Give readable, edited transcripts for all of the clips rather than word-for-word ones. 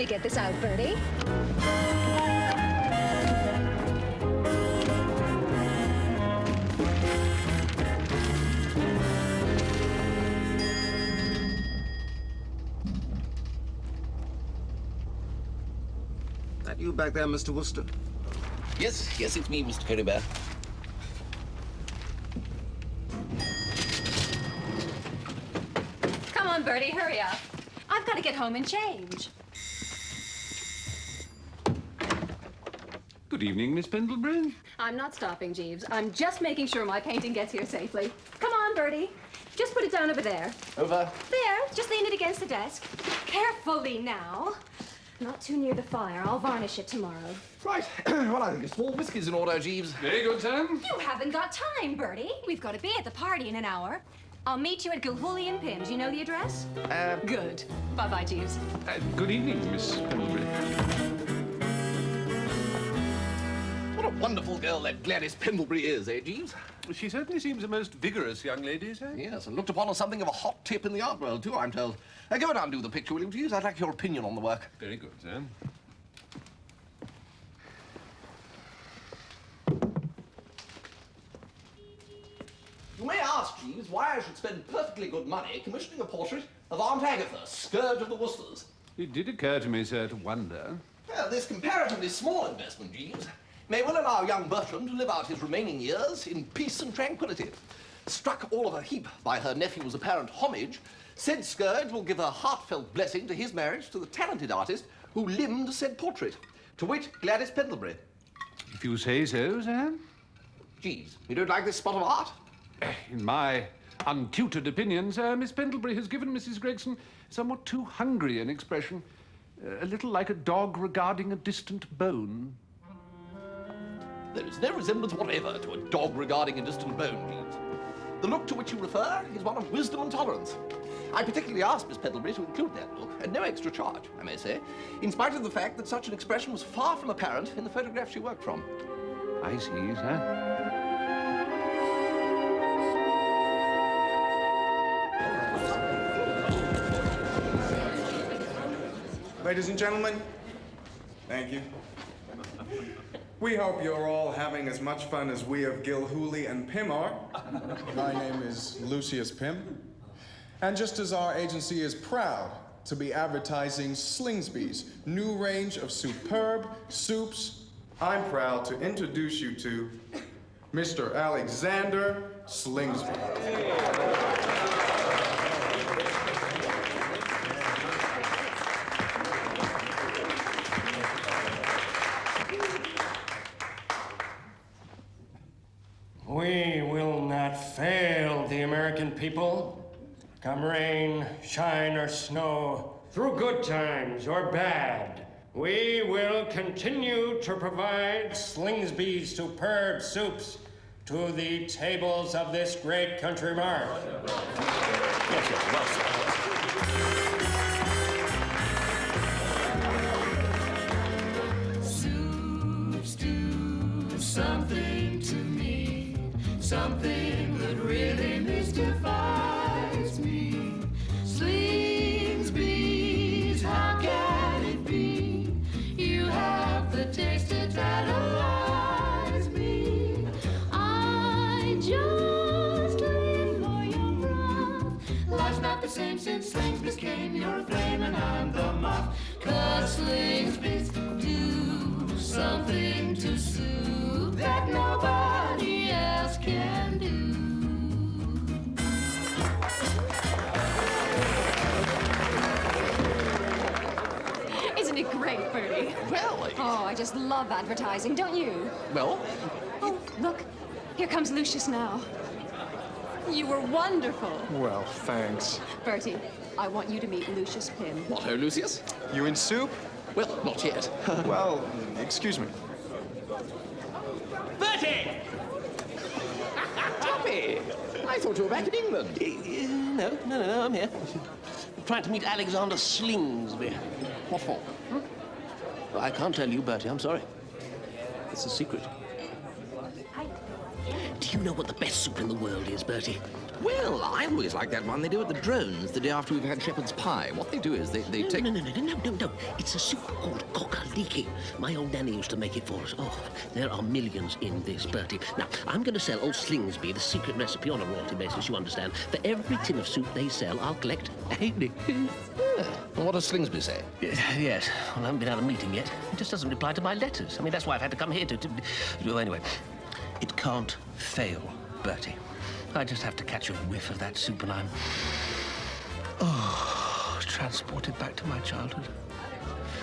me get this out, Bertie. That you back there, Mr. Wooster? Yes, it's me, Mr. Colonial. Come on, Bertie, hurry up. I've got to get home and change. Good evening, Miss Pendlebury. I'm not stopping, Jeeves. I'm just making sure my painting gets here safely. Come on, Bertie. Just put it down over there. Over. There. Just lean it against the desk. Carefully now. Not too near the fire. I'll varnish it tomorrow. Right. Well, I think a small whiskey's in order, Jeeves. Very good, Sam. You haven't got time, Bertie. We've got to be at the party in an hour. I'll meet you at Gwladys Pim. Do you know the address? Good. Bye-bye, Jeeves. Good evening, Miss Pendlebury. What a wonderful girl that Gwladys Pendlebury is, eh, Jeeves? She certainly seems a most vigorous young lady, sir. Yes, and looked upon as something of a hot tip in the art world, too, I'm told. Go and undo the picture, will you, Jeeves? I'd like your opinion on the work. Very good, sir. You may ask, Jeeves, why I should spend perfectly good money commissioning a portrait of Aunt Agatha, scourge of the Woosters. It did occur to me, sir, to wonder. Well, this comparatively small investment, Jeeves, may well allow young Bertram to live out his remaining years in peace and tranquility. Struck all of a heap by her nephew's apparent homage, said scourge will give a heartfelt blessing to his marriage to the talented artist who limned said portrait, to wit, Gwladys Pendlebury. If you say so, sir. Jeeves, you don't like this spot of art? In my untutored opinion, sir, Miss Pendlebury has given Mrs. Gregson somewhat too hungry an expression. A little like a dog regarding a distant bone. There is no resemblance whatever to a dog regarding a distant bone, Jeeves. The look to which you refer is one of wisdom and tolerance. I particularly asked Miss Pendlebury to include that look, at no extra charge, I may say, in spite of the fact that such an expression was far from apparent in the photograph she worked from. I see, sir. Ladies and gentlemen, thank you. We hope you're all having as much fun as we of Gilhooly and Pim are. My name is Lucius Pim, and just as our agency is proud to be advertising Slingsby's new range of superb soups, I'm proud to introduce you to Mr. Alexander Slingsby. We will not fail the American people, come rain, shine, or snow, through good times or bad. We will continue to provide Slingsby's superb soups to the tables of this great country mart. Soups do something to me, something that really mystifies me. Slingsby's, how can it be? You have the taste that tantalizes me. I just live for your broth. Life's not the same since Slingsby's came. You're a flame and I'm the moth. 'Cause Slingsby's do something to soup that nobody else can do. Isn't it great, Bertie? Well, Oh, I just love advertising, don't you? well, Oh, look. Here comes Lucius now. You were wonderful. Well, thanks. Bertie, I want you to meet Lucius Pim. what ho, Lucius? You in soup? Well, not yet. Well, excuse me. Bertie! Tuppy! I thought you were back in England. No, I'm here. I'm trying to meet Alexander Slingsby. What for? I can't tell you, Bertie, I'm sorry. It's a secret. Hi. Do you know what the best soup in the world is, Bertie? Well, I always like that one they do at the Drones the day after we've had shepherd's pie. What they do is they take... No. It's a soup called cock-a-leekie. My old nanny used to make it for us. Oh, there are millions in this, Bertie. Now, I'm going to sell old Slingsby the secret recipe on a royalty basis, you understand. For every tin of soup they sell, I'll collect a halfpenny. Well, what does Slingsby say? Yes. Well, I haven't been out of a meeting yet. He just doesn't reply to my letters. I mean, that's why I've had to come here to... Well, anyway, it can't fail, Bertie. I just have to catch a whiff of that soup and I'm... Oh, transported back to my childhood.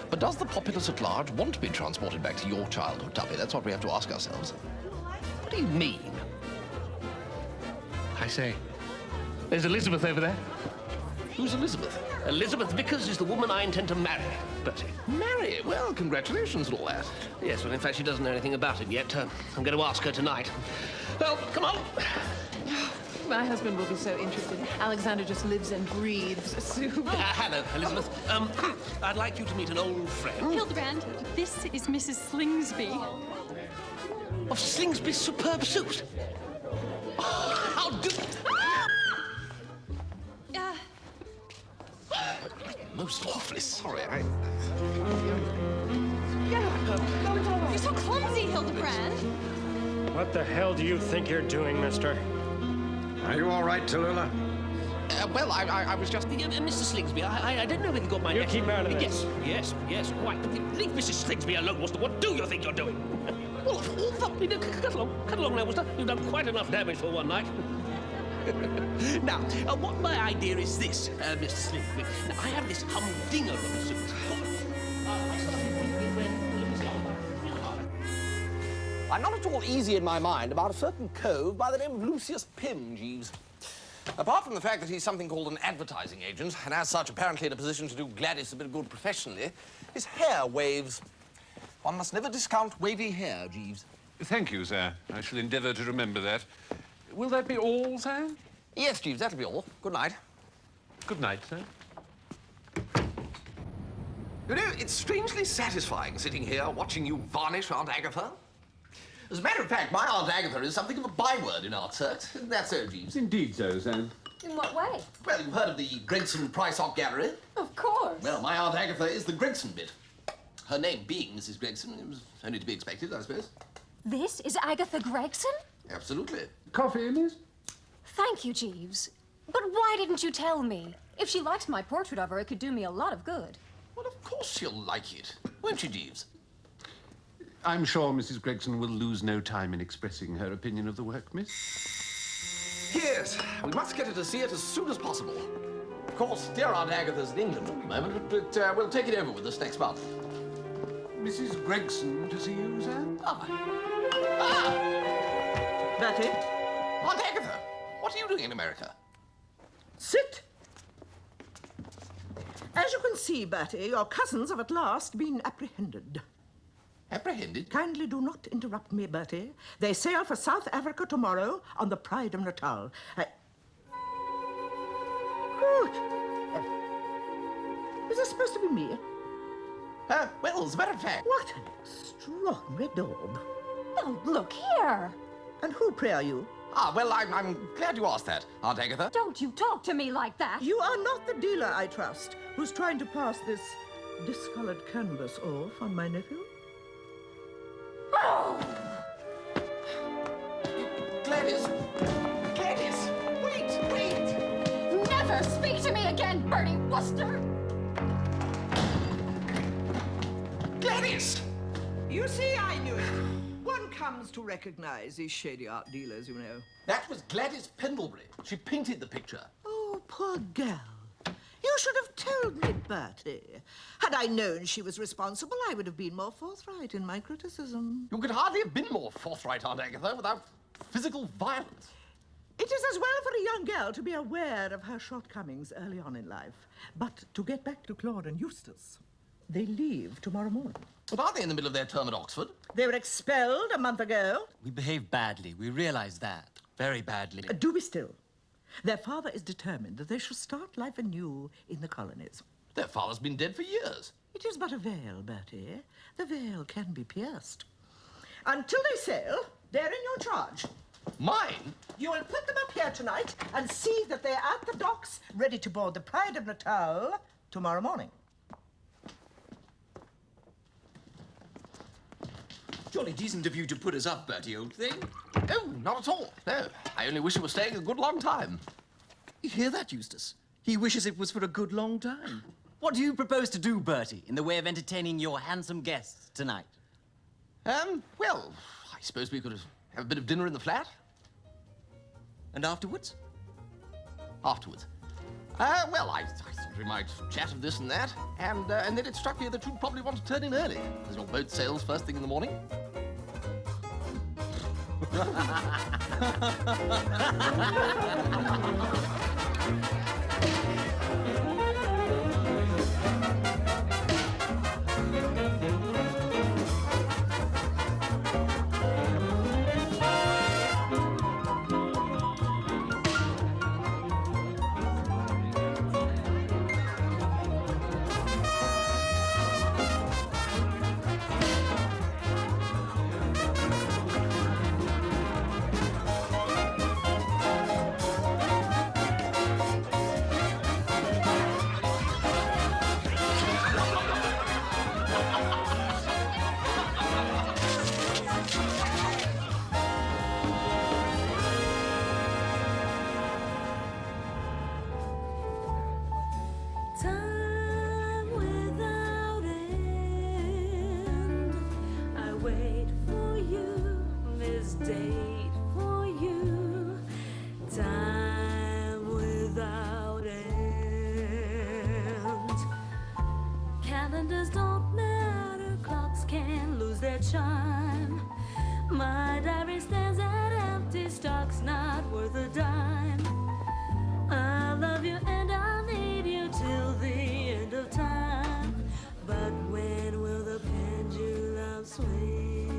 But does the populace at large want to be transported back to your childhood, Tuppy? That's what we have to ask ourselves. What do you mean? I say, there's Elizabeth over there. Who's Elizabeth? Elizabeth Vickers is the woman I intend to marry, Bertie. Marry? Well, congratulations and all that. Yes, well, in fact, she doesn't know anything about it yet. I'm going to ask her tonight. Well, come on. My husband will be so interested. Alexander just lives and breathes soup. Hello, Elizabeth. I'd like you to meet an old friend. Hildebrand, this is Mrs. Slingsby. Of Slingsby's superb soups. Oh, how do... Most awfully sorry. You're so clumsy, Hildebrand. What the hell do you think you're doing, mister? Are you all right, Tallulah? Well, I was just... Mr. Slingsby, I don't know whether you got my... You keep out of this. Yes, quite. But leave Mrs. Slingsby alone, Wooster. What do you think you're doing? Well, cut along now, Wooster. You've done quite enough damage for one night. Now, what my idea is this, Mr. Slingsby. Now, I have this humdinger of a soup. I'm not at all easy in my mind about a certain cove by the name of Lucius Pim, Jeeves. Apart from the fact that he's something called an advertising agent, and as such apparently in a position to do Gwladys a bit of good professionally, his hair waves. One must never discount wavy hair, Jeeves. Thank you, sir. I shall endeavour to remember that. Will that be all, sir? Yes, Jeeves, that'll be all. Good night. Good night, sir. You know, it's strangely satisfying sitting here watching you varnish Aunt Agatha. As a matter of fact, my Aunt Agatha is something of a byword in art circles. Isn't that so, Jeeves? Indeed so, sir. In what way? Well, you've heard of the Gregson Price-Off Gallery? Of course. Well, my Aunt Agatha is the Gregson bit. Her name being Mrs. Gregson, it was only to be expected, I suppose. This is Agatha Gregson? Absolutely. Coffee, miss? Thank you, Jeeves. But why didn't you tell me? If she liked my portrait of her, it could do me a lot of good. Well, of course she'll like it. Won't you, Jeeves? I'm sure Mrs. Gregson will lose no time in expressing her opinion of the work, miss. Yes, we must get her to see it as soon as possible. Of course, dear Aunt Agatha's in England at the moment, but we'll take it over with us next month. Mrs. Gregson to see you, sir? Bertie? Aunt Agatha, what are you doing in America? Sit. As you can see, Bertie, your cousins have at last been apprehended. Apprehended? Kindly do not interrupt me, Bertie. They sail for South Africa tomorrow on the Pride of Natal. Good. Is this supposed to be me? Well, as a matter of fact... What an extraordinary daub. Oh, look here. And who, pray, are you? Well, I'm glad you asked that, Aunt Agatha. Don't you talk to me like that. You are not the dealer, I trust, who's trying to pass this discolored canvas off on my nephew? Gwladys! Wait! Never speak to me again, Bertie Wooster! Gwladys! You see, I knew it. One comes to recognize these shady art dealers, you know. That was Gwladys Pendlebury. She painted the picture. Oh, poor girl. You should have told me, Bertie. Had I known she was responsible, I would have been more forthright in my criticism. You could hardly have been more forthright, Aunt Agatha, without physical violence. It is as well for a young girl to be aware of her shortcomings early on in life. But to get back to Claude and Eustace, they leave tomorrow morning. But aren't they in the middle of their term at Oxford? They were expelled a month ago. We behaved badly. We realize that. Very badly. Do be still. Their father is determined that they shall start life anew in the colonies. Their father's been dead for years. It is but a veil, Bertie. The veil can be pierced. Until they sail, they're in your charge. Mine? You will put them up here tonight and see that they're at the docks, ready to board the Pride of Natal tomorrow morning. Jolly decent of you to put us up, Bertie, old thing. Oh, not at all. No, I only wish it were staying a good long time. You hear that, Eustace? He wishes it was for a good long time. What do you propose to do, Bertie, in the way of entertaining your handsome guests tonight? Well, I suppose we could have a bit of dinner in the flat. And afterwards? Afterwards. Well, I thought we might chat of this and that, and then it struck me that you'd probably want to turn in early, as your boat sails first thing in the morning. Chime. My diary stands at empty stocks, not worth a dime. I love you and I'll need you till the end of time. But when will the pendulum swing?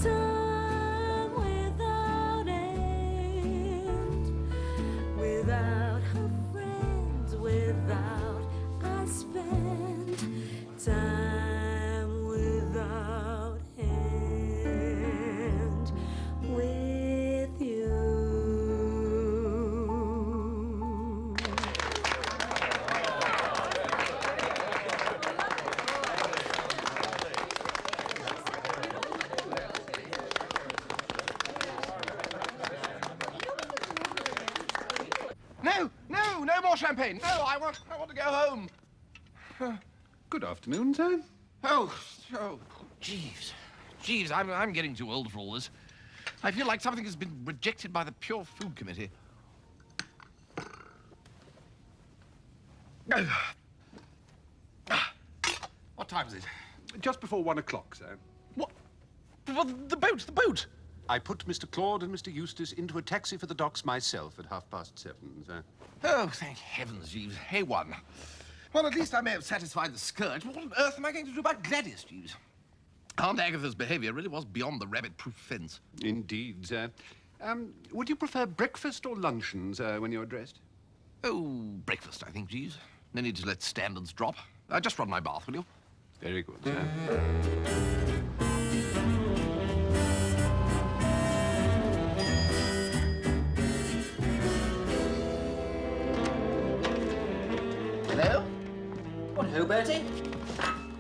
Time without end, without her friends, without I spend time. No more champagne. No, I want to go home. Good afternoon, sir. Oh, Jeeves. Jeeves, I'm getting too old for all this. I feel like something has been rejected by the Pure Food Committee. What time is it? Just before 1 o'clock, sir. What? The boat! I put Mr. Claude and Mr. Eustace into a taxi for the docks myself at 7:30, sir. Oh, thank heavens, Jeeves. A1. Well, at least I may have satisfied the scourge. What on earth am I going to do about Gwladys, Jeeves? Aunt Agatha's behaviour really was beyond the rabbit-proof fence. Indeed, sir. Would you prefer breakfast or luncheons when you're dressed? Oh, breakfast, I think, Jeeves. No need to let standards drop. Just run my bath, will you? Very good, sir. Hello? What ho, Bertie?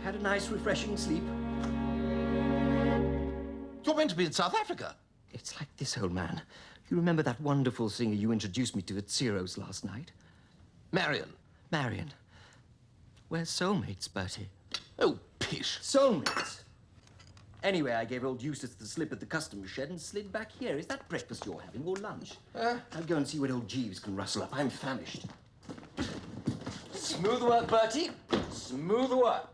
Had a nice, refreshing sleep? You're meant to be in South Africa. It's like this, old man. You remember that wonderful singer you introduced me to at Ciro's last night? Marion. Marion. We're soulmates, Bertie. Oh, pish. Soulmates? Anyway, I gave old Eustace the slip at the customs shed and slid back here. Is that breakfast you're having or lunch? I'll go and see what old Jeeves can rustle up. I'm famished. Smooth work, Bertie. Smooth work.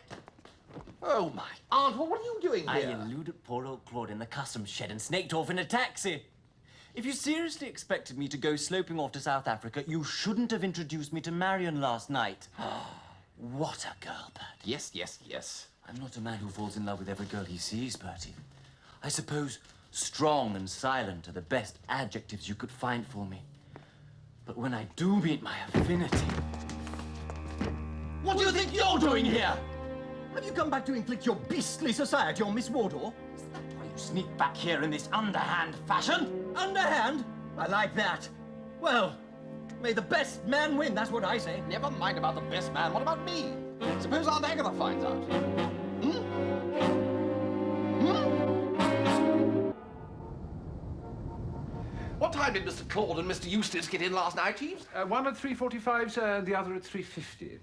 Oh, my aunt, what are you doing I here? eluded poor old Claude in the customs shed and snaked off in a taxi. If you seriously expected me to go sloping off to South Africa, you shouldn't have introduced me to Marion last night. What a girl, Bertie. Yes. I'm not a man who falls in love with every girl he sees, Bertie. I suppose strong and silent are the best adjectives you could find for me. But when I do meet my affinity... What do you think you're doing here? Have you come back to inflict your beastly society on Miss Wardour? Is that why You sneak back here in this underhand fashion? Underhand? I like that. Well, may the best man win, that's what I say. Never mind about the best man. What about me? Suppose Aunt Agatha finds out. What time did Mr. Claude and Mr. Eustace get in last night, Jeeves? One at 3:45, sir, and the other at 3:50.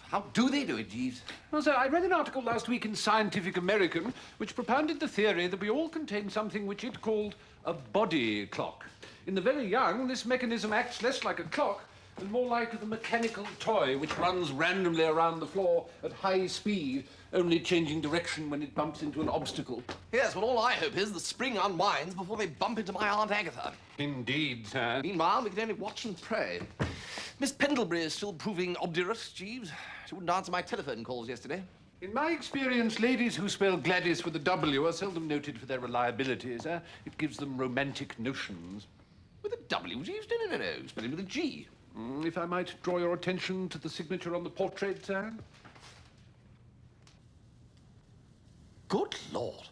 How do they do it, Jeeves? Well, sir, I read an article last week in Scientific American which propounded the theory that we all contain something which it called a body clock. In the very young, this mechanism acts less like a clock and more like the mechanical toy which runs randomly around the floor at high speed, only changing direction when it bumps into an obstacle. Yes, well, all I hope is the spring unwinds before they bump into my Aunt Agatha. Indeed, sir. Meanwhile, we can only watch and pray. Miss Pendlebury is still proving obdurate, Jeeves. She wouldn't answer my telephone calls yesterday. In my experience, ladies who spell Gwladys with a W are seldom noted for their reliability, sir. It gives them romantic notions. With a W, Jeeves? No. Spell it with a G. If I might draw your attention to the signature on the portrait, sir. Good Lord.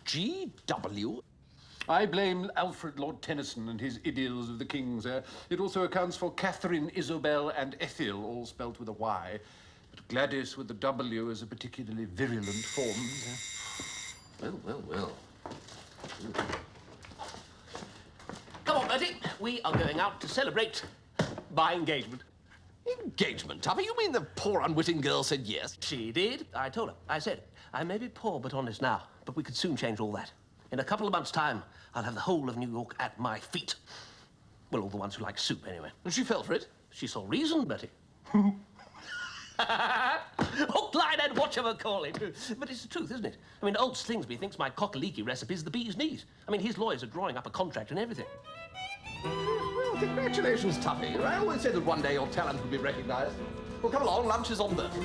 G.W. I blame Alfred Lord Tennyson and his Idylls of the King, sir. It also accounts for Catherine, Isobel, and Ethel, all spelt with a Y. But Gladys with the W is a particularly virulent form, sir. Well. Come on, Bertie. We are going out to celebrate my engagement. Engagement, Tuppy? You mean the poor unwitting girl said yes? She did. I told her. I said, I may be poor but honest now, but we could soon change all that. In a couple of months' time, I'll have the whole of New York at my feet. Well, all the ones who like soup, anyway. And she fell for it? She saw reason, Bertie. Hook, line, and whatchamacallit. But it's the truth, isn't it? I mean, old Slingsby thinks my cock-a-leekie recipe is the bee's knees. I mean, his lawyers are drawing up a contract and everything. Well, congratulations, Tuppy. I always said that one day your talent would be recognized. Well, come along, lunch is on Bertie.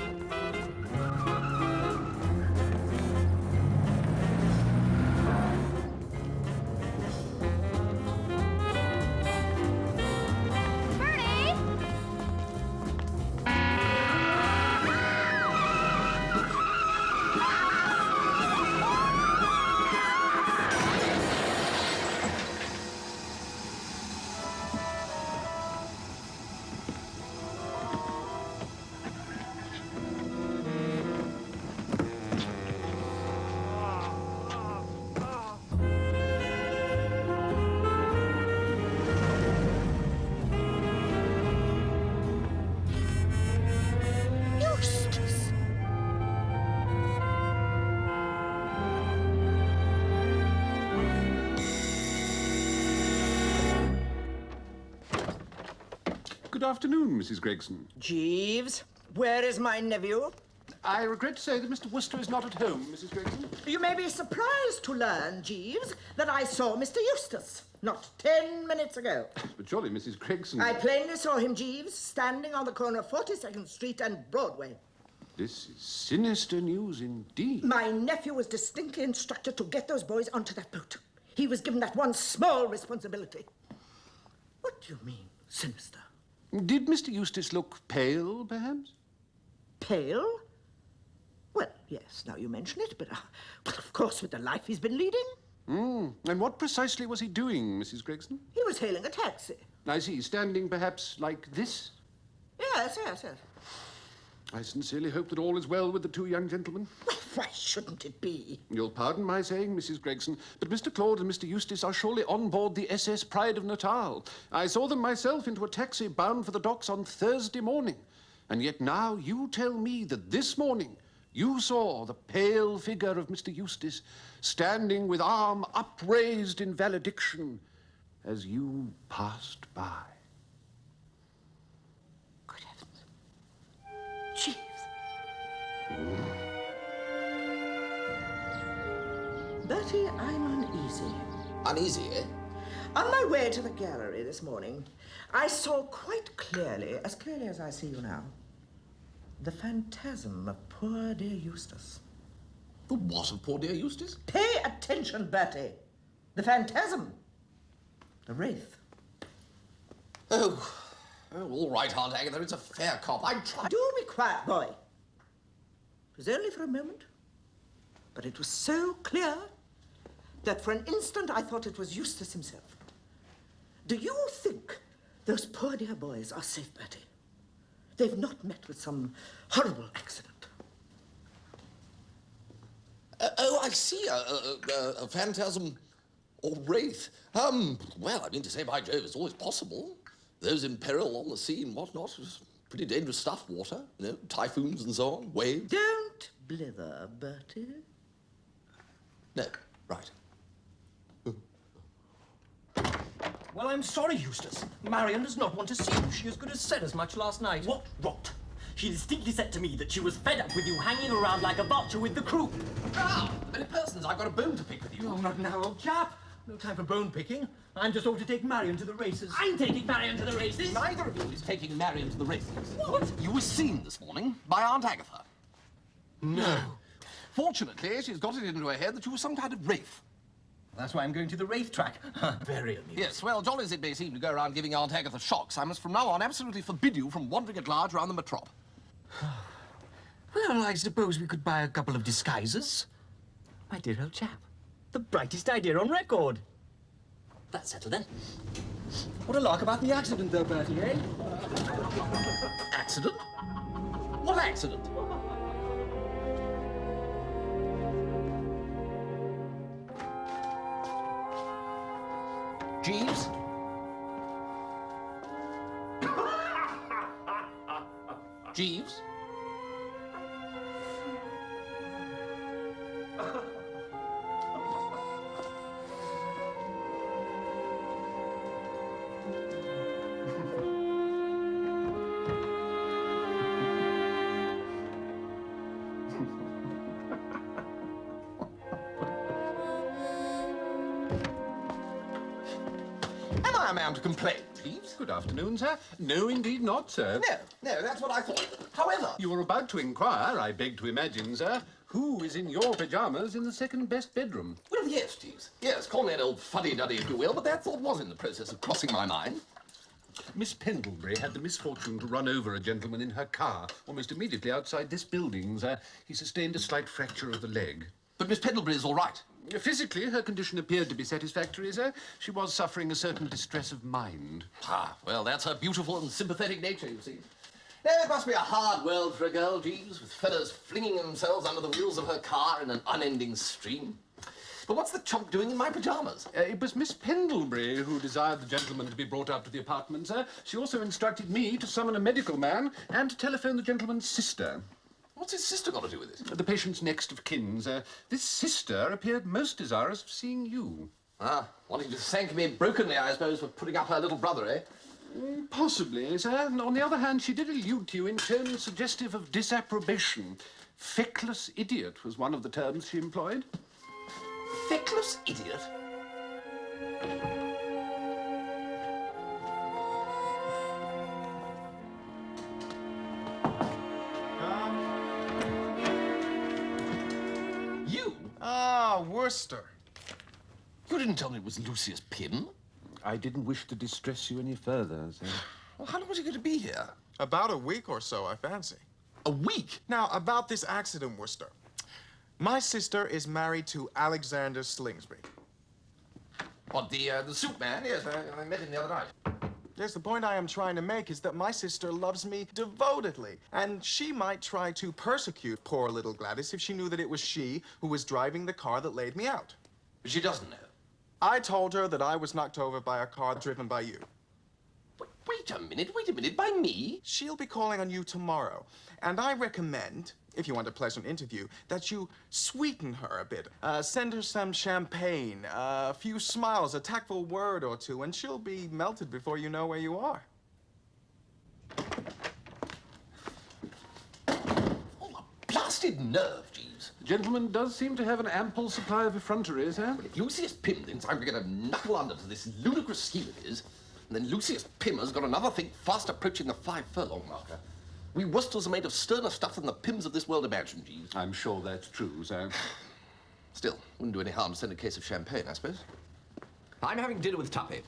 Good afternoon, Mrs. Gregson. Jeeves, where is my nephew? I regret to say that Mr. Wooster is not at home, Mrs. Gregson. You may be surprised to learn, Jeeves, that I saw Mr. Eustace not 10 minutes ago. But surely, Mrs. Gregson... I plainly saw him, Jeeves, standing on the corner of 42nd Street and Broadway. This is sinister news indeed. My nephew was distinctly instructed to get those boys onto that boat. He was given that one small responsibility. What do you mean, sinister? Did Mr. Eustace look pale, perhaps? Pale? Well, yes, now you mention it, but well, of course, with the life he's been leading. And what precisely was he doing, Mrs. Gregson? He was hailing a taxi. I see, standing perhaps like this? Yes. I sincerely hope that all is well with the two young gentlemen. Well, why shouldn't it be? You'll pardon my saying, Mrs. Gregson, but Mr. Claude and Mr. Eustace are surely on board the SS Pride of Natal. I saw them myself into a taxi bound for the docks on Thursday morning. And yet now you tell me that this morning you saw the pale figure of Mr. Eustace standing with arm upraised in valediction as you passed by. Good heavens. Jeeves. Bertie, I'm uneasy. Uneasy, eh? On my way to the gallery this morning, I saw quite clearly as I see you now, the phantasm of poor dear Eustace. The what of poor dear Eustace? Pay attention, Bertie. The phantasm. The wraith. Oh, all right, Aunt Agatha, it's a fair cop. I tried. Do be quiet, boy. It was only for a moment, but it was so clear that for an instant I thought it was Eustace himself. Do you think those poor dear boys are safe, Bertie? They've not met with some horrible accident. Oh, I see. A phantasm or wraith. Well, I mean to say, by Jove, it's always possible. Those in peril on the sea and whatnot. It's pretty dangerous stuff, water. You know, typhoons and so on, waves. Don't blither, Bertie. No, right. Well, I'm sorry, Eustace. Marion does not want to see you. She as good as said as much last night. What rot? She distinctly said to me that she was fed up with you hanging around like a vulture with the crew. Ah, many persons, I've got a bone to pick with you. Oh, not now, old chap. No time for bone picking. I'm just off to take Marion to the races. I'm taking Marion to the races. Neither of you is taking Marion to the races. What? You were seen this morning by Aunt Agatha. No. Fortunately, she's got it into her head that you were some kind of wraith. That's why I'm going to the wraith track. Very amusing. Yes, well, jolly as it may seem to go around giving Aunt Agatha shocks, I must from now on absolutely forbid you from wandering at large around the metrop. Well, I suppose we could buy a couple of disguises. My dear old chap, the brightest idea on record. That's settled then. What a lark about the accident, though, Bertie, eh? Accident? What accident? Jeeves? Jeeves? Am I a man to complain, Jeeves? Good afternoon, sir. No, indeed not, sir. No, that's what I thought. However... You were about to inquire, I beg to imagine, sir, who is in your pyjamas in the second-best bedroom? Well, yes, Jeeves. Yes, call me an old fuddy-duddy if you will, but that thought was in the process of crossing my mind. Miss Pendlebury had the misfortune to run over a gentleman in her car almost immediately outside this building, sir. He sustained a slight fracture of the leg. But Miss Pendlebury is all right. Physically, her condition appeared to be satisfactory, sir. She was suffering a certain distress of mind. Ah, well, that's her beautiful and sympathetic nature, you see. Now, it must be a hard world for a girl, Jeeves, with fellows flinging themselves under the wheels of her car in an unending stream. But what's the chump doing in my pyjamas? It was Miss Pendlebury who desired the gentleman to be brought up to the apartment, sir. She also instructed me to summon a medical man and to telephone the gentleman's sister. What's his sister got to do with it? The patient's next of kin, sir. This sister appeared most desirous of seeing you. Ah, wanting to thank me brokenly, I suppose, for putting up her little brother, eh? Possibly, sir. On the other hand, she did allude to you in tones suggestive of disapprobation. Feckless idiot was one of the terms she employed. Feckless idiot? You? Ah, Wooster. You didn't tell me it was Lucius Pim? I didn't wish to distress you any further, sir. Well, how long was he going to be here? About a week or so, I fancy. A week? Now, about this accident, Wooster. My sister is married to Alexander Slingsby. What, the soup man? Yes, I met him the other night. Yes, the point I am trying to make is that my sister loves me devotedly, and she might try to persecute poor little Gwladys if she knew that it was she who was driving the car that laid me out. But she doesn't know. I told her that I was knocked over by a car driven by you. Wait a minute, by me? She'll be calling on you tomorrow, and I recommend, if you want a pleasant interview, that you sweeten her a bit. Send her some champagne, a few smiles, a tactful word or two, and she'll be melted before you know where you are. Oh, a blasted nerve, Jeeves. The gentleman does seem to have an ample supply of effrontery, sir. Well, if Lucius Pim thinks I'm going to knuckle under to this ludicrous scheme of his, and then Lucius Pim has got another thing fast approaching the 5-furlong marker. We Woosters are made of sterner stuff than the Pims of this world imagine, Jeeves. I'm sure that's true, sir. Still, wouldn't do any harm to send a case of champagne, I suppose. I'm having dinner with Tuppy.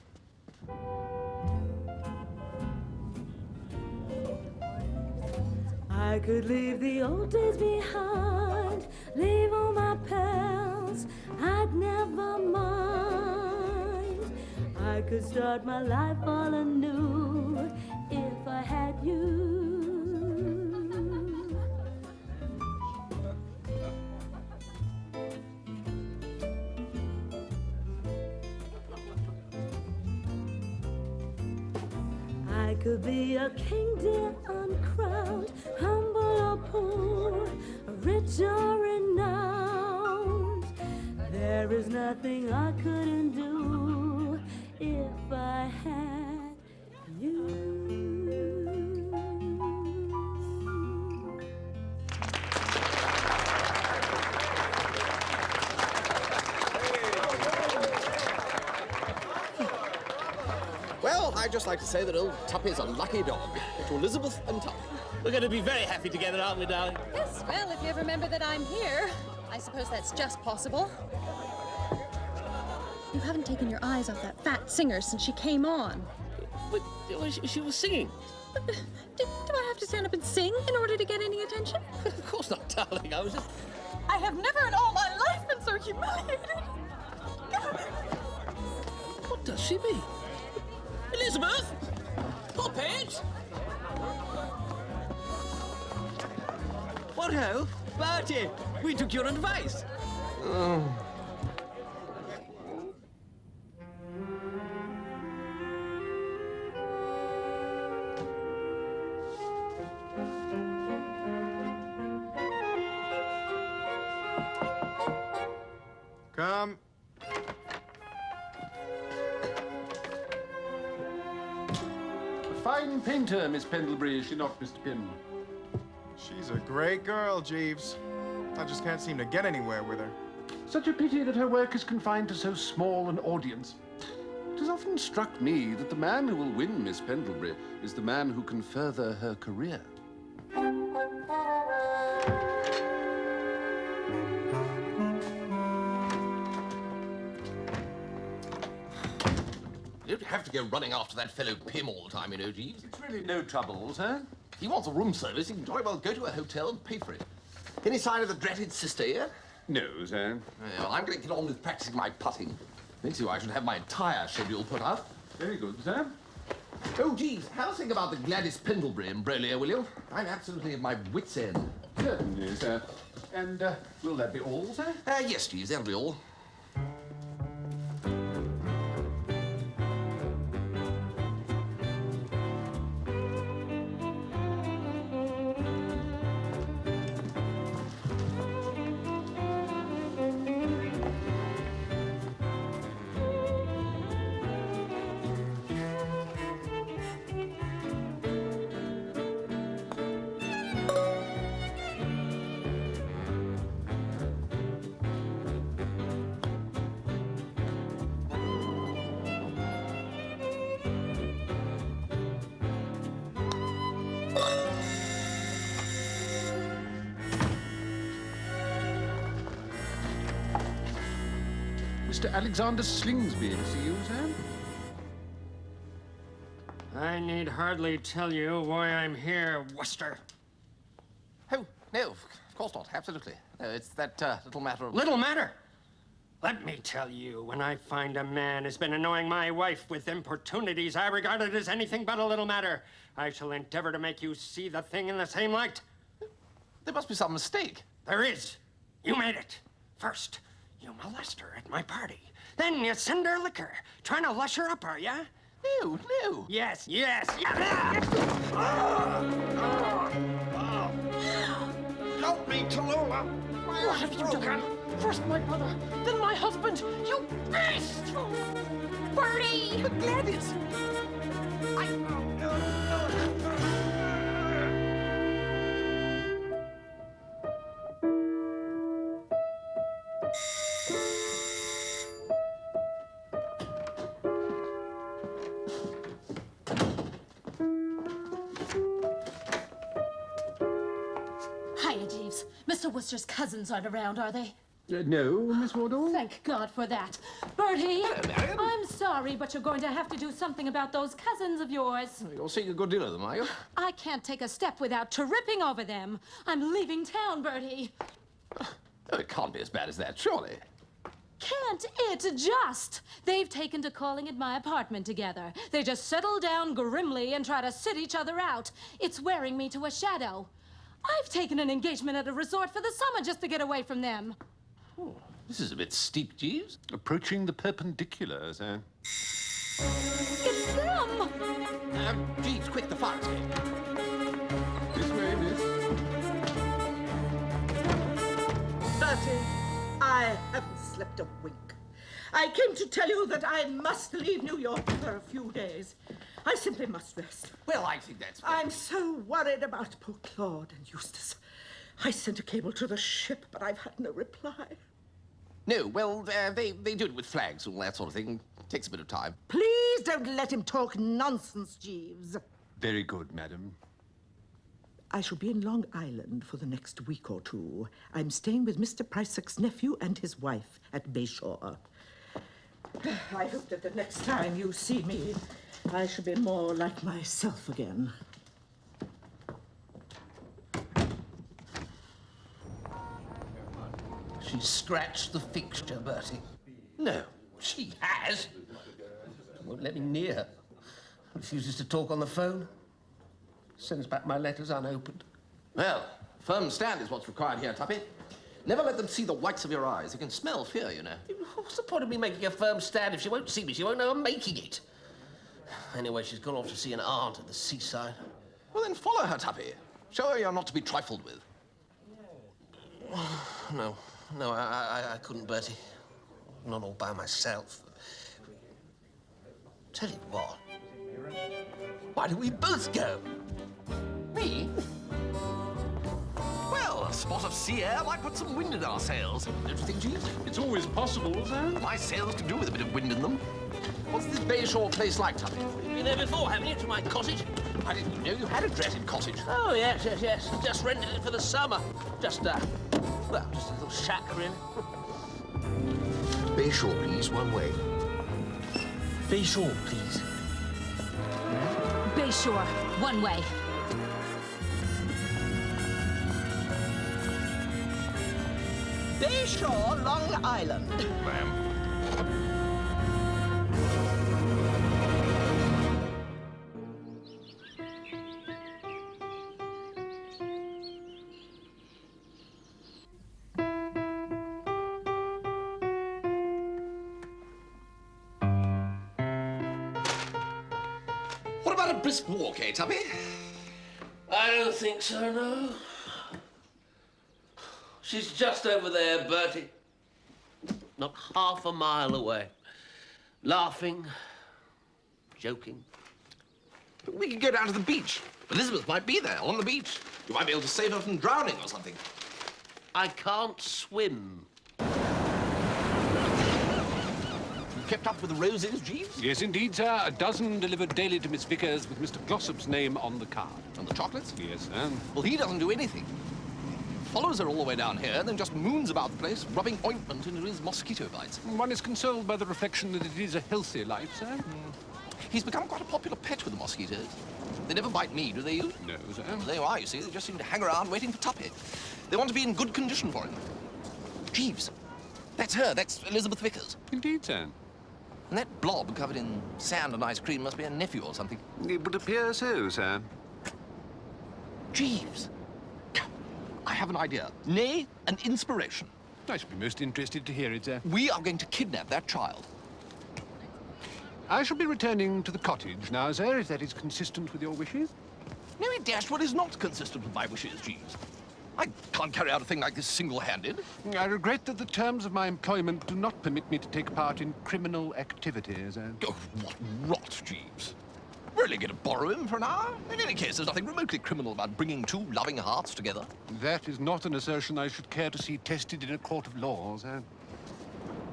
I could leave the old days behind, leave all my pals. I'd never mind. could start my life all anew if I had you. I could be a king, dear, uncrowned, humble or poor, rich or renowned. There is nothing I couldn't do if I had you. Well, I'd just like to say that old Tuppy's a lucky dog. To Elizabeth and Tuppy. We're going to be very happy together, aren't we, darling? Yes, well, if you remember that I'm here, I suppose that's just possible. You haven't taken your eyes off that fat singer since she came on. But she was singing. Do I have to stand up and sing in order to get any attention? Of course not, darling. I was just... I have never in all my life been so humiliated. What does she mean? Elizabeth! Poppet! What ho? Bertie, we took your advice. Come. A fine painter, Miss Pendlebury, is she not, Mr. Pim? She's a great girl, Jeeves. I just can't seem to get anywhere with her. Such a pity that her work is confined to so small an audience. It has often struck me that the man who will win Miss Pendlebury is the man who can further her career. You don't have to go running after that fellow Pim all the time, you know, Jeeves. It's really no trouble, sir. If he wants a room service, he can jolly well go to a hotel and pay for it. Any sign of the dratted sister yet? No, sir. Well, I'm going to get on with practicing my putting. Next year I should have my entire schedule put up. Very good, sir. Oh, Jeeves, have a think about the Gwladys Pendlebury embroglio, will you? I'm absolutely at my wit's end. Certainly, sir. And will that be all, sir? Yes, Jeeves, that'll be all. Mr. Alexander Slingsby to see you, sir. I need hardly tell you why I'm here, Wooster. Oh, no, of course not, absolutely. No, it's that little matter of... Little matter? Let me tell you, when I find a man has been annoying my wife with importunities I regard it as anything but a little matter, I shall endeavor to make you see the thing in the same light. There must be some mistake. There is. You made it. First, you molest her at my party. Then you send her liquor. Trying to lush her up, are ya? No, no. Yes, yes. Help me, Tallulah! What have you done? First my brother, then my husband. You beast! Bertie! But Gwladys! Hiya, Jeeves. Mr. Wooster's cousins aren't around, are they? No, Miss Wardle. Thank God for that. Bertie, Hello, Marion. I'm sorry, but you're going to have to do something about those cousins of yours. You're seeing a good deal of them, are you? I can't take a step without tripping over them. I'm leaving town, Bertie. Oh, it can't be as bad as that, surely. Can't it just? They've taken to calling at my apartment together. They just settle down grimly and try to sit each other out. It's wearing me to a shadow. I've taken an engagement at a resort for the summer just to get away from them. Oh, this is a bit steep, Jeeves. Approaching the perpendiculars, eh? It's them! Jeeves, quick, the fire escape. This way, miss. Bertie, I haven't slept a wink. I came to tell you that I must leave New York for a few days. I simply must rest. Well, I think that's fair. I'm so worried about poor Claude and Eustace. I sent a cable to the ship, but I've had no reply. No, well, they do it with flags and all that sort of thing. Takes a bit of time. Please don't let him talk nonsense, Jeeves. Very good, madam. I shall be in Long Island for the next week or two. I'm staying with Mr. Prysock's nephew and his wife at Bayshore. I hope that the next time you see me, I shall be more like myself again. She scratched the fixture, Bertie. No, she has. Won't let me near her. Refuses to talk on the phone. Sends back my letters unopened. Well, firm stand is what's required here, Tuppy. Never let them see the whites of your eyes. They can smell fear, you know. What's the point of me making a firm stand? If she won't see me, she won't know I'm making it. Anyway, she's gone off to see an aunt at the seaside. Well, then follow her, Tuppy. Show her you're not to be trifled with. No, I couldn't, Bertie. Not all by myself. Tell you what. Why don't we both go? Me? Well, a spot of sea air might put some wind in our sails. Don't you think, Jeeves? It's always possible, sir. My sails can do with a bit of wind in them. What's this Bayshore place like, Tuppy? You've been there before, haven't you, to my cottage? I didn't know you had a dreaded cottage. Oh, yes. Just rented it for the summer. Just a little shack, really. Bayshore, please, one way. Bayshore, please. Bayshore, one way. Bayshore, Long Island. Ma'am. What about a brisk walk, eh, Tuppy? I don't think so, no. She's just over there, Bertie. Not half a mile away. Laughing, joking. But we could go down to the beach. Elizabeth might be there, on the beach. You might be able to save her from drowning or something. I can't swim. You kept up with the roses, Jeeves? Yes, indeed, sir. A dozen delivered daily to Miss Vickers with Mr. Glossop's name on the card. And the chocolates? Yes, sir. Well, he doesn't do anything. Follows her all the way down here, and then just moons about the place, rubbing ointment into his mosquito bites. One is consoled by the reflection that it is a healthy life, sir. He's become quite a popular pet with the mosquitoes. They never bite me, do they, you? No, sir. Well, there you are, you see. They just seem to hang around waiting for Tuppy. They want to be in good condition for him. Jeeves, that's her. That's Elizabeth Vickers. Indeed, sir. And that blob covered in sand and ice cream must be a nephew or something. It would appear so, sir. Jeeves, I have an idea. Nay, an inspiration. I should be most interested to hear it, sir. We are going to kidnap that child. I shall be returning to the cottage now, sir, if that is consistent with your wishes. No, it dashed what is not consistent with my wishes, Jeeves. I can't carry out a thing like this single-handed. I regret that the terms of my employment do not permit me to take part in criminal activities. Oh, what rot, Jeeves. We're only going to borrow him for an hour. In any case, there's nothing remotely criminal about bringing two loving hearts together. That is not an assertion I should care to see tested in a court of law, sir.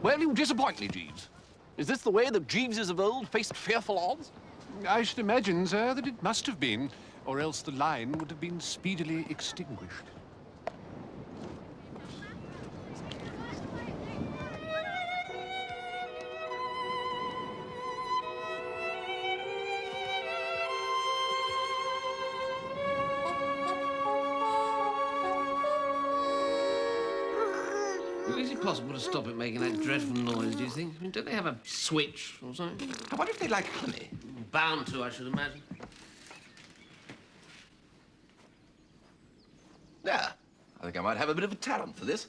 Well, you disappoint me, Jeeves. Is this the way the Jeeveses of old faced fearful odds? I should imagine, sir, that it must have been, or else the line would have been speedily extinguished. possible to stop it making that dreadful noise, do you think? I mean, don't they have a switch or something? I wonder if they like honey. Bound to, I should imagine. Yeah, I think I might have a bit of a talent for this.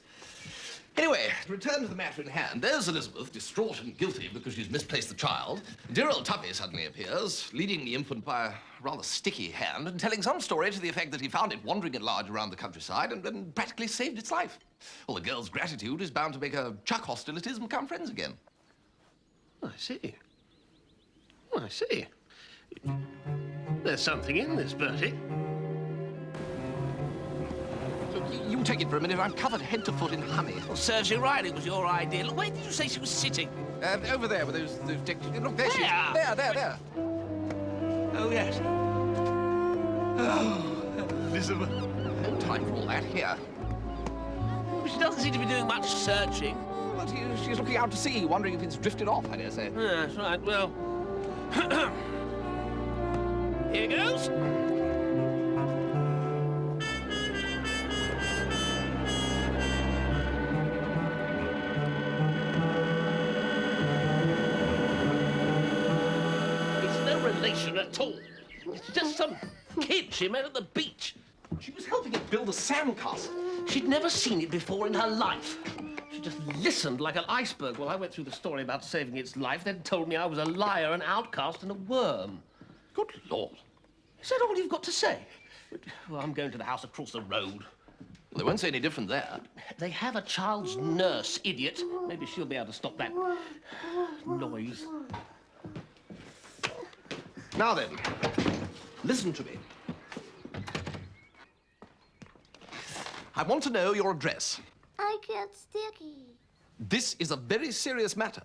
Anyway, to return to the matter in hand, there's Elizabeth, distraught and guilty because she's misplaced the child. Dear old Tuppy suddenly appears, leading the infant by a rather sticky hand and telling some story to the effect that he found it wandering at large around the countryside and practically saved its life. Well, the girl's gratitude is bound to make her chuck hostilities and become friends again. I see. I see. There's something in this, Bertie. You take it for a minute. I'm covered head to foot in honey. Well, serves you right. It was your idea. Look, where did you say she was sitting? Over there, with those look, there she is. There. Oh, yes. Oh, Elizabeth. No time for all that. Here. Well, she doesn't seem to be doing much searching. Well, she's looking out to sea, wondering if it's drifted off, I dare say. Yeah, that's right. Well, here goes. At all. It's just some kid she met at the beach. She was helping it build a sandcastle. She'd never seen it before in her life. She just listened like an iceberg while I went through the story about saving its life, then told me I was a liar, an outcast, and a worm. Good Lord. Is that all you've got to say? Well, I'm going to the house across the road. Well, they won't say any different there. They have a child's nurse, idiot. Maybe she'll be able to stop that noise. Now then, listen to me. I want to know your address. I get sticky. This is a very serious matter.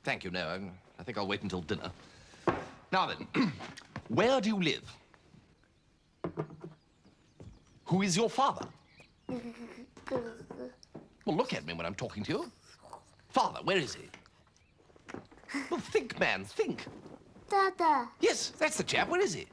Thank you, no, I think I'll wait until dinner. Now then, where do you live? Who is your father? Well, look at me when I'm talking to you. Father, where is he? Well, think, man, think. Dada. Yes, that's the chap. Where is he?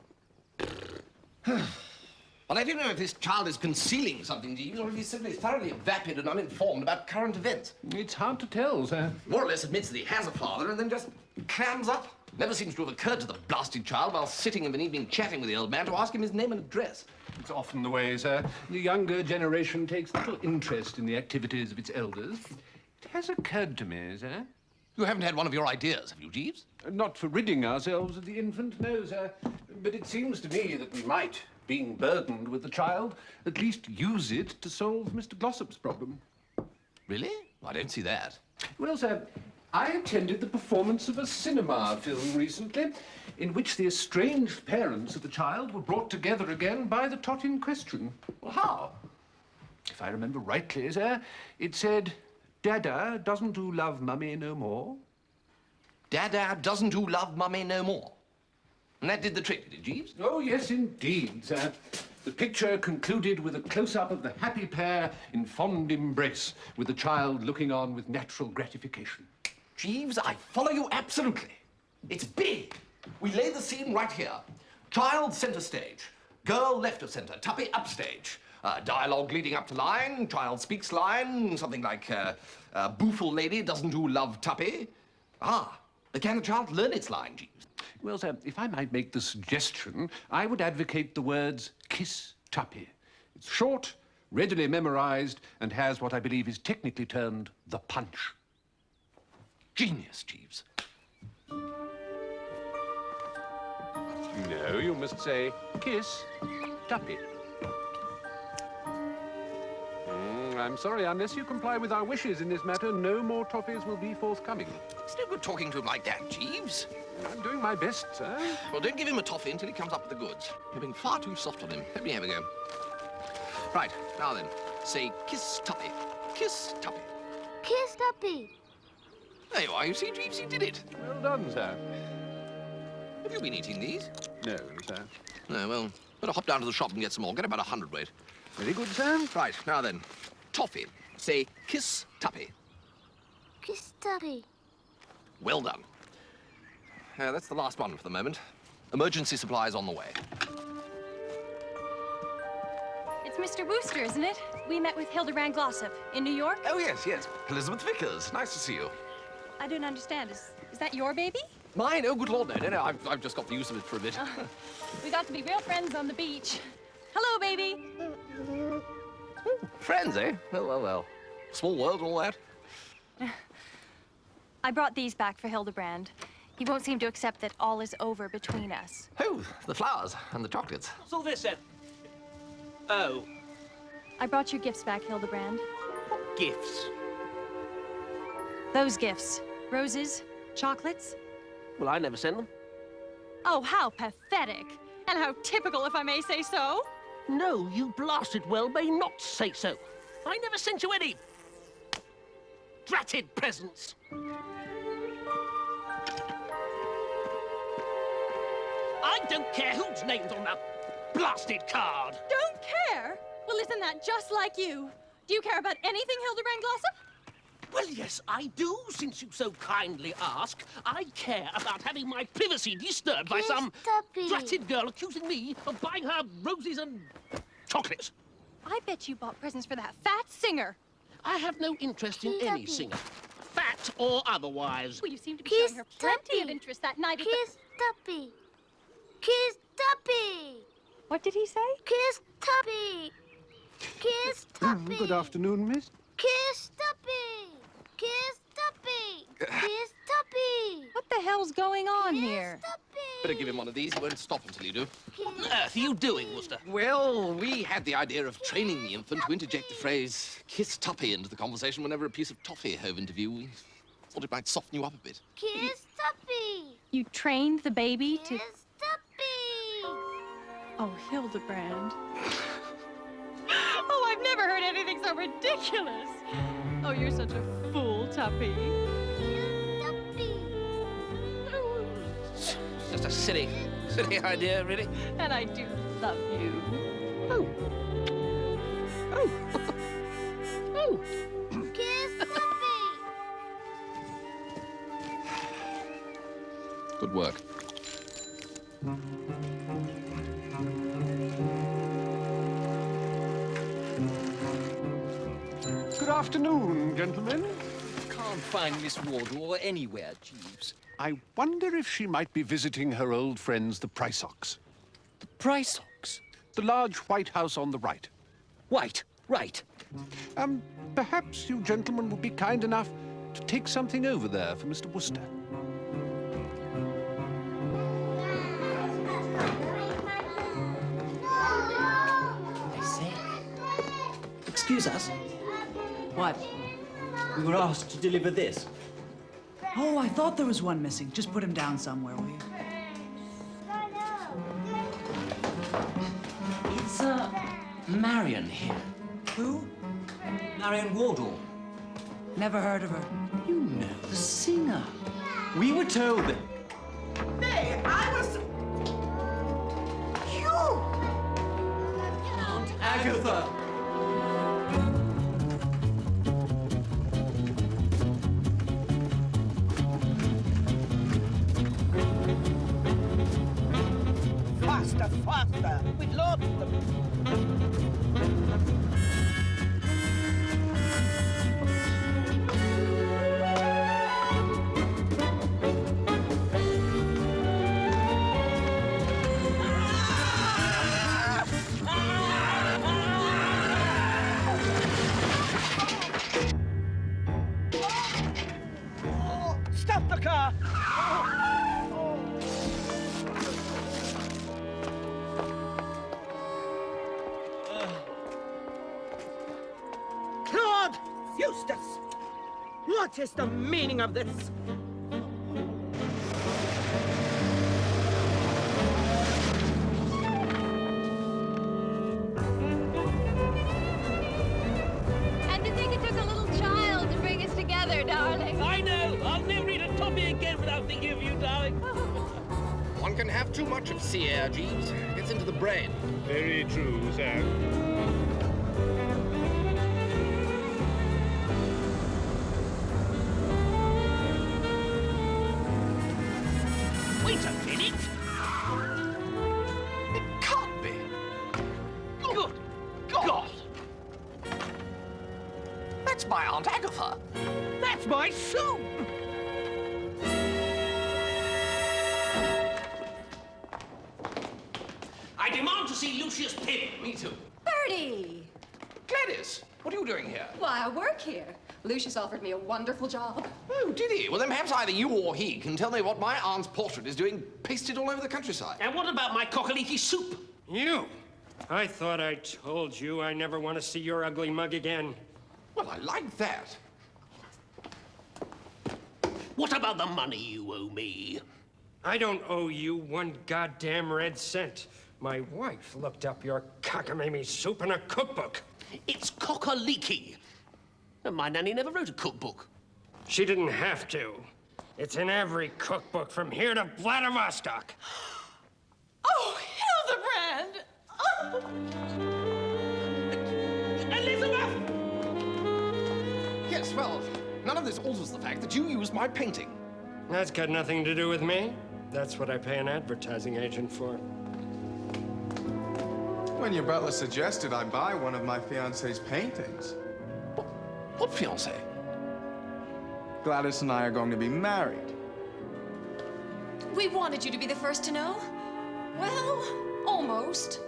Well, I don't know if this child is concealing something, Jeeves, or if he's simply thoroughly vapid and uninformed about current events. It's hard to tell, sir. More or less admits that he has a father and then just clams up. Never seems to have occurred to the blasted child while sitting of an evening chatting with the old man to ask him his name and address. It's often the way, sir. The younger generation takes little interest in the activities of its elders. It has occurred to me, sir. You haven't had one of your ideas, have you, Jeeves? Not for ridding ourselves of the infant, no, sir. But it seems to me that we might, being burdened with the child, at least use it to solve Mr. Glossop's problem. Really? I don't see that. Well, sir, I attended the performance of a cinema film recently in which the estranged parents of the child were brought together again by the tot in question. Well, how? If I remember rightly, sir, it said, Dada doesn't do love mummy no more. Dada doesn't do love mummy no more. And that did the trick, did it, Jeeves? Oh, yes, indeed, sir. The picture concluded with a close-up of the happy pair in fond embrace, with the child looking on with natural gratification. Jeeves, I follow you absolutely. It's big. We lay the scene right here. Child center stage. Girl left of center. Tuppy upstage. Dialogue leading up to line. Child speaks line. Something like, booful lady doesn't do love Tuppy. Ah, can the child learn its line, Jeeves? Well, sir, if I might make the suggestion, I would advocate the words kiss Tuppy. It's short, readily memorized, and has what I believe is technically termed the punch. Genius, Jeeves. No, you must say kiss Tuppy. I'm sorry, unless you comply with our wishes in this matter, no more toffees will be forthcoming. It's no good talking to him like that, Jeeves. I'm doing my best, sir. Well, don't give him a toffee until he comes up with the goods. You're being far too soft on him. Let me have a go. Right, now then, say kiss Tuppy. Kiss Tuppy. Kiss Tuppy. There you are, you see, Jeeves, you did it. Well done, sir. Have you been eating these? No, sir. No, well, better hop down to the shop and get some more. Get about 100 weight. Very good, sir. Right, now then, toffee. Say kiss Tuppy. Kiss Tuppy. Well done. That's the last one for the moment. Emergency supplies on the way. It's Mr. Wooster, isn't it? We met with Hildebrand Glossop in New York. Oh, yes, yes. Elizabeth Vickers. Nice to see you. I don't understand. Is that your baby? Mine? Oh, good Lord, no, no, no. I've just got the use of it for a bit. We got to be real friends on the beach. Hello, baby. Friends, eh? Well, well, well. Small world and all that. I brought these back for Hildebrand. He won't seem to accept that all is over between us. Oh, the flowers and the chocolates. What's all this, then? Oh. I brought your gifts back, Hildebrand. Gifts? Those gifts. Roses, chocolates. Well, I never sent them. Oh, how pathetic. And how typical, if I may say so. No, you blasted well may not say so. I never sent you any dratted presents. I don't care whose name's on that blasted card. Don't care? Well, isn't that just like you? Do you care about anything, Hildebrand Glossop? Well, yes, I do, since you so kindly ask. I care about having my privacy disturbed by some dratted girl accusing me of buying her roses and chocolates. I bet you bought presents for that fat singer. I have no interest in any singer, fat or otherwise. Well, you seem to be showing her plenty of interest that night at Kiss Tuppy. Kiss Tuppy. What did he say? Kiss Tuppy. Kiss Tuppy. Good afternoon, miss. Kiss Tuppy. Kiss Tuppy. Kiss Tuppy. What the hell's going on here? Better give him one of these. He won't stop until you do. What on earth are you doing, Wooster? Well, we had the idea of training the infant to interject the phrase kiss Tuppy into the conversation whenever a piece of toffee hove into view. We thought it might soften you up a bit. Kiss Tuppy. You trained the baby to... Kiss Tuppy. Oh, Hildebrand. Oh, I've never heard anything so ridiculous. Oh, you're such a fool, Tuppy. It's just a silly idea, really. And I do love you. Oh. Oh. Oh. Kiss Tuppy. Good work. Good afternoon, gentlemen. Can't find Miss Wardle anywhere, Jeeves. I wonder if she might be visiting her old friends, the Prysocs. The Prysocs? The large white house on the right. White, right. Perhaps you gentlemen would be kind enough to take something over there for Mr. Wooster. I say. Excuse us. What? We were asked to deliver this. Oh, I thought there was one missing. Just put him down somewhere, will you? It's, Marion here. Who? Marion Wardle. Never heard of her. You know the singer. We were told that... Nay, I was... You! Aunt Agatha! Faster, faster! We've lost them! Stop the car! Claude! Eustace! What is the meaning of this? And to think it took a little child to bring us together, darling. I know. I'll never eat a toffee again without thinking of you, darling. One can have too much of sea air, Jeeves. Gets into the brain. Very true, sir. Wait a minute. It can't be. Good God, my soup! I demand to see Lucius Pim. Me too. Bertie! Gladys, what are you doing here? Why, I work here. Lucius offered me a wonderful job. Oh, did he? Well, then perhaps either you or he can tell me what my aunt's portrait is doing pasted all over the countryside. And what about my cock-a-leekie soup? You? I thought I told you I never want to see your ugly mug again. Well, I like that. What about the money you owe me? I don't owe you one goddamn red cent. My wife looked up your cockamamie soup in a cookbook. It's cock-a-leekie. And my nanny never wrote a cookbook. She didn't have to. It's in every cookbook from here to Vladivostok. Oh, Hildebrand! Oh. Elizabeth! Yes, well, none of this alters the fact that you used my painting. That's got nothing to do with me. That's what I pay an advertising agent for. When your butler suggested I buy one of my fiancée's paintings. What fiancé? Gladys and I are going to be married. We wanted you to be the first to know. Well, almost.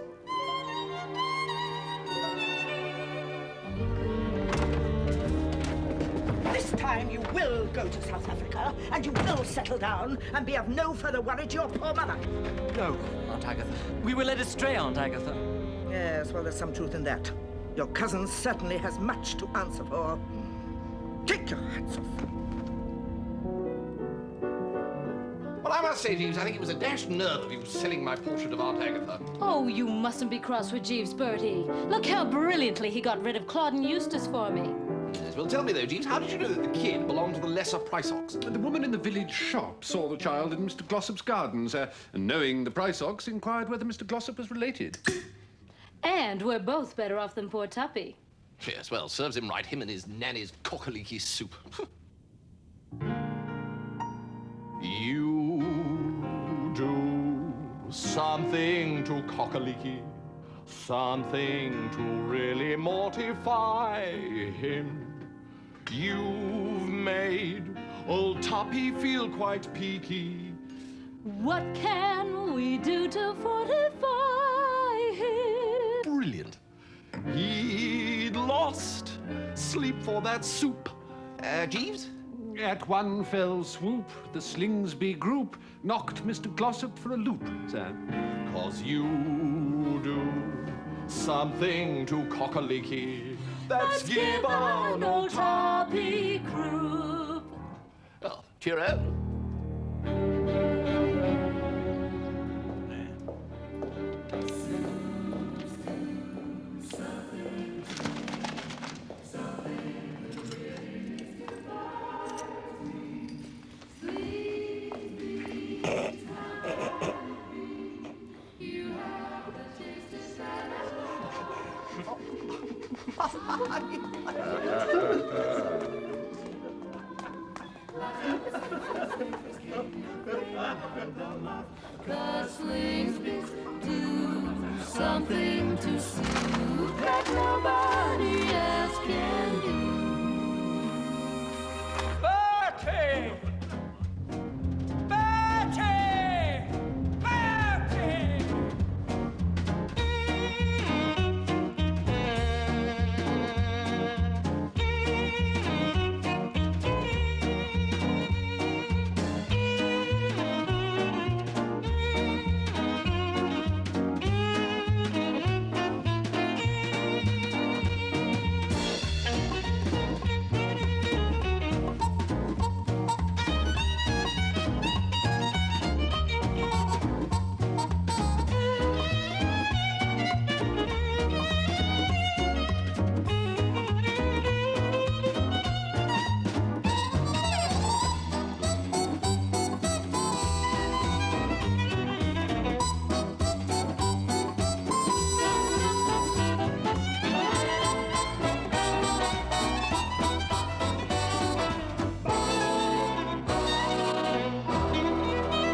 This time you will go to South Africa, and you will settle down and be of no further worry to your poor mother. No, Aunt Agatha. We were led astray, Aunt Agatha. Yes, well, there's some truth in that. Your cousin certainly has much to answer for. Take your hats off. Well, I must say, Jeeves, I think it was a dashed nerve of you selling my portrait of Aunt Agatha. Oh, you mustn't be cross with Jeeves, Bertie. Look how brilliantly he got rid of Claude and Eustace for me. Yes, well, tell me, though, Jeeves, how did you know that the kid belonged to the lesser price ox? The woman in the village shop saw the child in Mr. Glossop's gardens, and knowing the price ox, inquired whether Mr. Glossop was related. And we're both better off than poor Tuppy. Yes, well, serves him right, him and his nanny's cock-a-leekie soup. You do something to cock-a-leekie, something to really mortify him. You've made old Tuppy feel quite peaky. What can we do to fortify him? Brilliant. He'd lost sleep for that soup. Jeeves? At one fell swoop, the Slingsby group knocked Mr. Glossop for a loop, sir. 'Cause you do something to cock-a-leekie that's given old Tuppy croup. Well, cheerio. The Slingsbys do something to soothe that nobody else can.